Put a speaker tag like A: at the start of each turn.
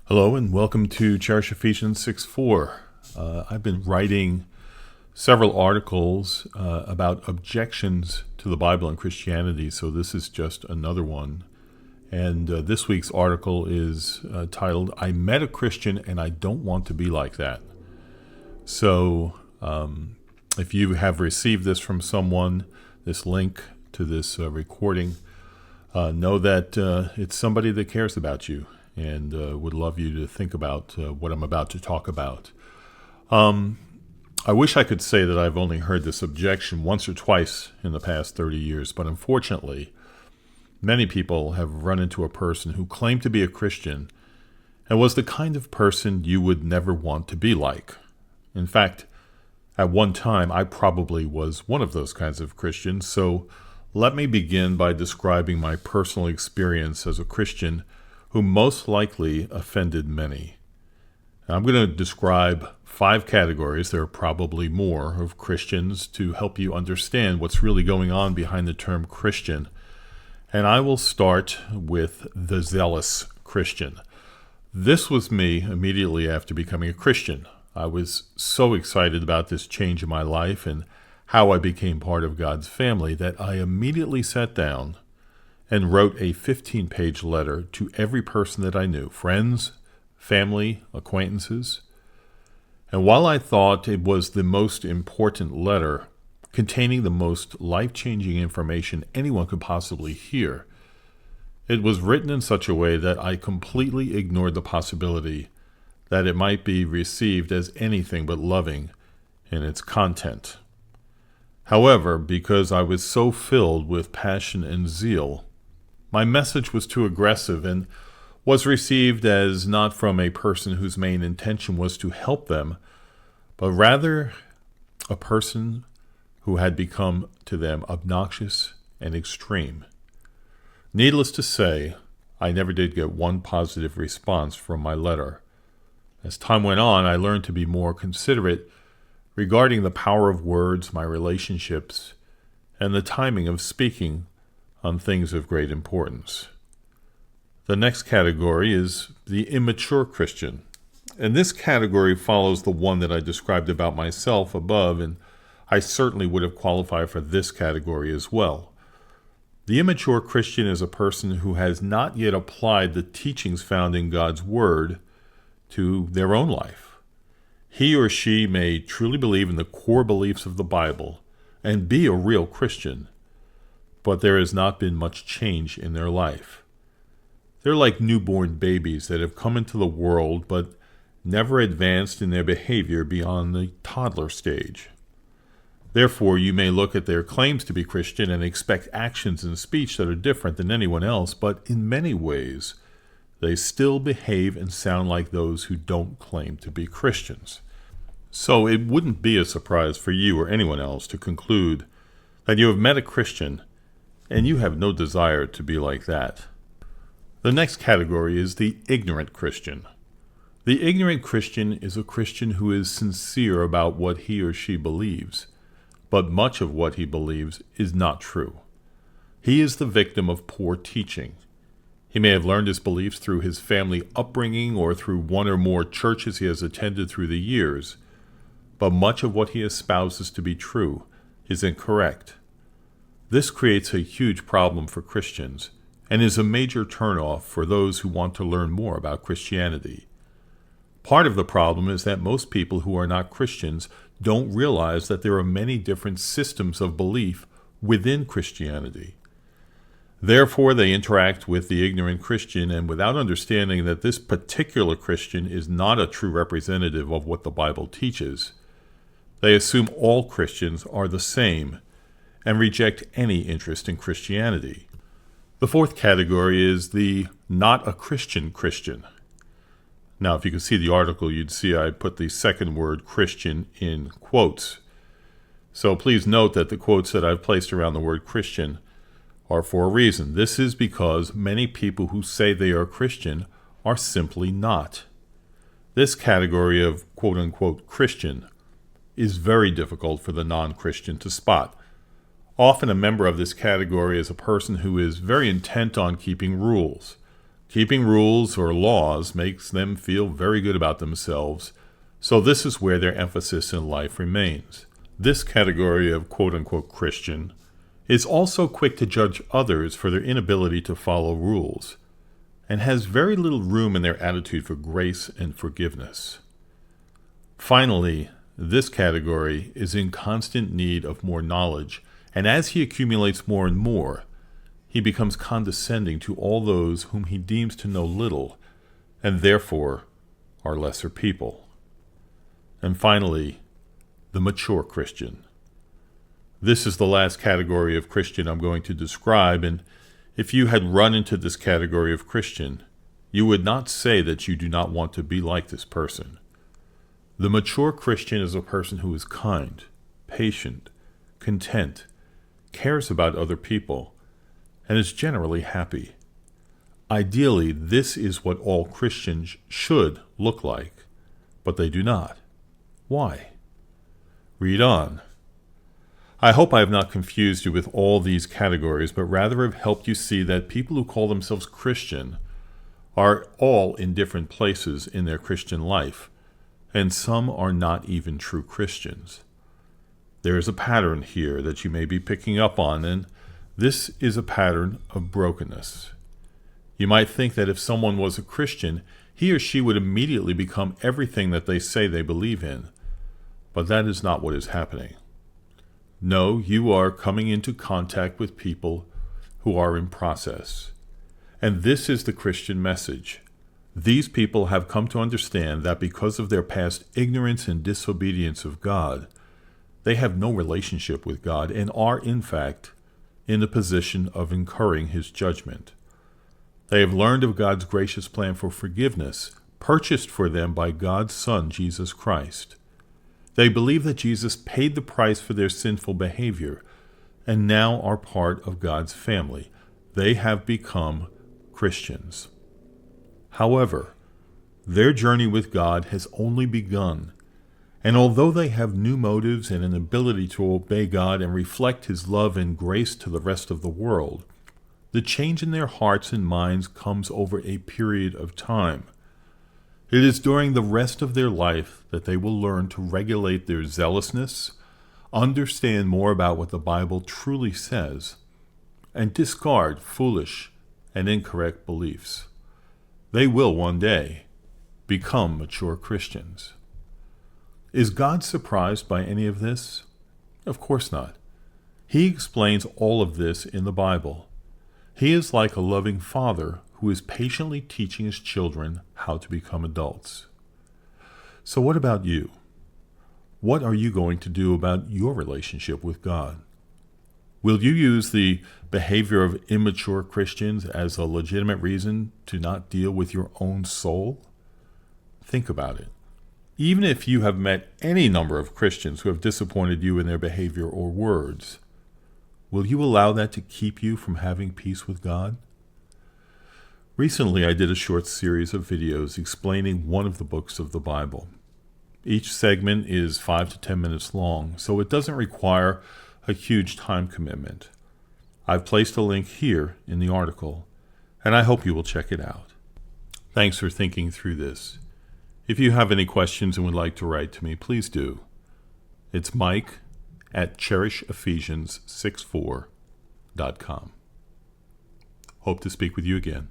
A: Hello and welcome to Cherish Ephesians 6:4. I've been writing several articles about objections to the Bible and Christianity, so this is just another one. And this week's article is titled, I Met a Christian and I Don't Want to Be Like That. So if you have received this from someone, this link to this recording, know that it's somebody that cares about you and would love you to think about what I'm about to talk about. I wish I could say that I've only heard this objection once or twice in the past 30 years, but unfortunately, many people have run into a person who claimed to be a Christian and was the kind of person you would never want to be like. In fact, at one time, I probably was one of those kinds of Christians, so let me begin by describing my personal experience as a Christian who most likely offended many. Now, I'm going to describe 5 categories, there are probably more, of Christians to help you understand what's really going on behind the term Christian. And I will start with the zealous Christian. This was me immediately after becoming a Christian. I was so excited about this change in my life and how I became part of God's family that I immediately sat down and wrote a 15-page letter to every person that I knew, friends, family, acquaintances. And while I thought it was the most important letter, containing the most life-changing information anyone could possibly hear, it was written in such a way that I completely ignored the possibility that it might be received as anything but loving in its content. However, because I was so filled with passion and zeal, my message was too aggressive and was received as not from a person whose main intention was to help them, but rather a person who had become to them obnoxious and extreme. Needless to say, I never did get one positive response from my letter. As time went on, I learned to be more considerate regarding the power of words, my relationships, and the timing of speaking on things of great importance. The next category is the immature Christian. And this category follows the one that I described about myself above, and I certainly would have qualified for this category as well. The immature Christian is a person who has not yet applied the teachings found in God's Word to their own life. He or she may truly believe in the core beliefs of the Bible and be a real Christian, but there has not been much change in their life. They're like newborn babies that have come into the world but never advanced in their behavior beyond the toddler stage. Therefore, you may look at their claims to be Christian and expect actions and speech that are different than anyone else, but in many ways, they still behave and sound like those who don't claim to be Christians. So it wouldn't be a surprise for you or anyone else to conclude that you have met a Christian and you have no desire to be like that. The next category is the ignorant Christian. The ignorant Christian is a Christian who is sincere about what he or she believes, but much of what he believes is not true. He is the victim of poor teaching. He may have learned his beliefs through his family upbringing or through one or more churches he has attended through the years, but much of what he espouses to be true is incorrect. This creates a huge problem for Christians and is a major turnoff for those who want to learn more about Christianity. Part of the problem is that most people who are not Christians don't realize that there are many different systems of belief within Christianity. Therefore, they interact with the ignorant Christian, and without understanding that this particular Christian is not a true representative of what the Bible teaches, they assume all Christians are the same and reject any interest in Christianity. The fourth category is the not a Christian Christian. Now, if you could see the article, you'd see I put the second word Christian in quotes. So please note that the quotes that I've placed around the word Christian are for a reason. This is because many people who say they are Christian are simply not. This category of quote-unquote Christian is very difficult for the non-Christian to spot. Often a member of this category is a person who is very intent on keeping rules, Keeping rules or laws makes them feel very good about themselves, so this is where their emphasis in life remains. This category of quote-unquote Christian is also quick to judge others for their inability to follow rules, and has very little room in their attitude for grace and forgiveness. Finally, this category is in constant need of more knowledge, and as he accumulates more and more, he becomes condescending to all those whom he deems to know little, and therefore are lesser people. And finally, the mature Christian. This is the last category of Christian I'm going to describe, and if you had run into this category of Christian, you would not say that you do not want to be like this person. The mature Christian is a person who is kind, patient, content, cares about other people, and is generally happy. Ideally, this is what all Christians should look like, but they do not. Why? Read on. I hope I have not confused you with all these categories, but rather have helped you see that people who call themselves Christian are all in different places in their Christian life, and some are not even true Christians. There is a pattern here that you may be picking up on, and this is a pattern of brokenness. You might think that if someone was a Christian, he or she would immediately become everything that they say they believe in, but that is not what is happening. No, you are coming into contact with people who are in process. And this is the Christian message. These people have come to understand that because of their past ignorance and disobedience of God, they have no relationship with God and are, in fact, in the position of incurring his judgment. They have learned of God's gracious plan for forgiveness, purchased for them by God's Son, Jesus Christ. They believe that Jesus paid the price for their sinful behavior, and now are part of God's family. They have become Christians. However, their journey with God has only begun, and although they have new motives and an ability to obey God and reflect his love and grace to the rest of the world, the change in their hearts and minds comes over a period of time. It is during the rest of their life that they will learn to regulate their zealousness, understand more about what the Bible truly says, and discard foolish and incorrect beliefs. They will one day become mature Christians. Is God surprised by any of this? Of course not. He explains all of this in the Bible. He is like a loving father who is patiently teaching his children how to become adults. So what about you? What are you going to do about your relationship with God? Will you use the behavior of immature Christians as a legitimate reason to not deal with your own soul? Think about it. Even if you have met any number of Christians who have disappointed you in their behavior or words, will you allow that to keep you from having peace with God? Recently, I did a short series of videos explaining one of the books of the Bible. Each segment is 5 to 10 minutes long, so it doesn't require a huge time commitment. I've placed a link here in the article, and I hope you will check it out. Thanks for thinking through this. If you have any questions and would like to write to me, please do. It's Mike@CherishEphesians64.com. Hope to speak with you again.